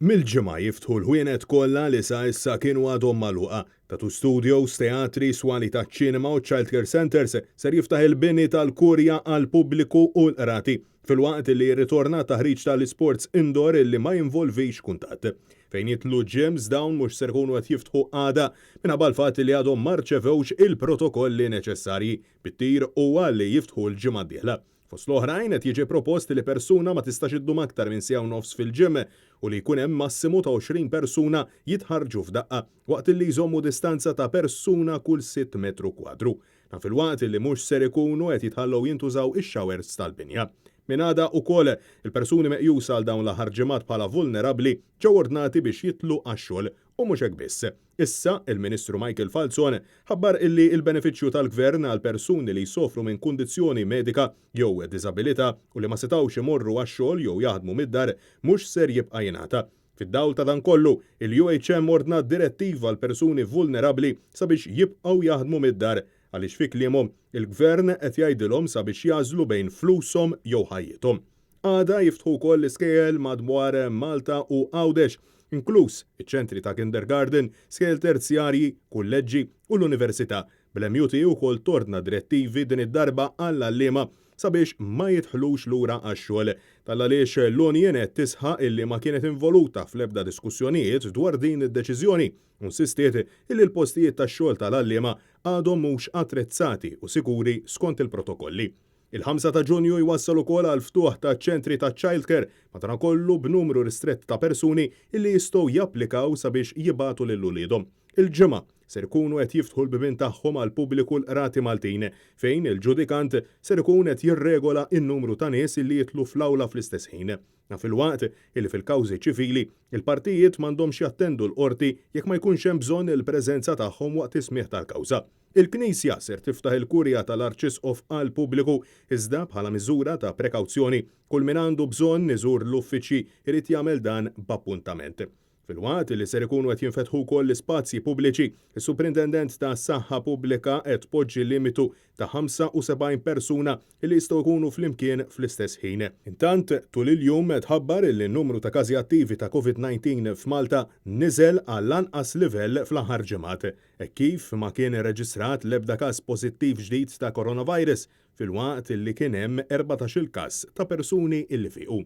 Mill-ġimgħa jiftħu l-ħwienet kollha li sa issa kienu għadhom magħluqa. Tatu studios, teatri, swali taċ-ċinema u childcare centers ser jiftaħ il-bini tal-kurja għal pubbliku u l-qrati fil-waqt li jirritorna taħriġ tal-isports indoor li ma jinvolvix kuntatt. Fejn jitlu gyms dawn mhux ser jkunu qed jiftħu għada minħabba l-fatt li għadhom ma rċevewx il-protokolli neċessarji bit-tir huwa li jiftħu l-ġimgħa d-dieħla. Fost l-oħrajn qed jiġi propost li persuna ma tistax iddum aktar minn siegħa u nofs fil-ġim u li jkun hemm massimu ta' 20 persuna jitħarġu f'daqqa waqt li jżommu distanza ta' persuna kull 6 metru kwadru. Fil-waqt li mhux ser ikunu qed jitħallew jintużaw ix-showers tal-binja. Min għada wkoll il-persuni meqjusa għal dawn l-aħħar ġimgħat bħala vulnerabbli ġew ordnati biex jitlu għax-xogħol u mhux hekk biss. Issa il-Ministru Michael Falzon ħabbar illi il-benefiċċju tal-Gvern għal persuni li jsofru minn kundizzjoni medika jew diżabilità u li ma setgħux imorru għax-xogħol jew jaħdmu mid-dar mhux ser jibqa' jingħata. Fid-dawl ta' dan kollu, il-UHM ordnat direttiva għal persuni vulnerabbli sabiex jibqgħu jaħdmu mid-dar għaliex fi kliemhom il-Gvern qed jgħidilhom sabiex jażlu bejn flushom jew ħajjithom. Għada jiftħu wkoll l-iskejjel madwar Malta u Għawdex, inkluż iċ-ċentri ta' kindergarten, skejjel terzjarji, kulleġġi u l-università, bl-MUT ukoll torna direttivi din id-darba għall-għalliema sabiex ma jidħlux lura għax-xogħol tal-għaliex l-Unjen qed tisħaq illi ma kienet involuta fl-ebda diskussjonijiet dwar din id-deċiżjoni u nsistiet illi l-postijiet tax-xogħol tal-għalliema għadhom mhux attrezzati u sikuri skont il-protokolli. Il-5 ta' Ġunju jwassal ukoll għal ftuħ ta' ċentri ta' childcare madankollu b'numru ristrett ta' persuni illi jistgħu japplikaw sabiex jibatu lil uliedhom. Il-ġimgħa ser ikunu qed jiftħu l-bibien tagħhom għal pubbliku l-qrati Maltin fejn il-ġudikant ser ikun qed jirregola n-numru ta' nies illi jitlu fl-awla fl-istess ħin. Fil-waqt illi fil-kawżi ċivili il-partijiet m'għandhomx jattendu l-qorti jekk ma jkunx hemm bżonn il-preżenza tagħhom waqt ismieħ tal-kawża. Il-Knisja ser tiftaħ il-kurja tal-Arċisqof għal pubbliku iżda bħala miżura ta' prekawzjoni kull min għandu bżonn iżur l-uffiċċji irid jagħmel dan b'appuntament. Fil-waqt li ser ikunu qed jinfetħu wkoll l-ispazji pubbliċi, is-Superintendent ta' Saħħa Pubblika qed tpoġġi limitu ta' 75 persuna li jistgħu jkunu flimkien fl-istess ħin. Intant tul il-jum tħabbar li n-numru ta' każi attivi ta' COVID-19 f'Malta niżel għall anqas livell fl-aħħar ġimgħat, kif ma kien irreġistrat l-ebda każ pożittiv ġdid ta' coronavirus fil-waqt li kien hemm 14-il każ ta' persuni illi fiequ.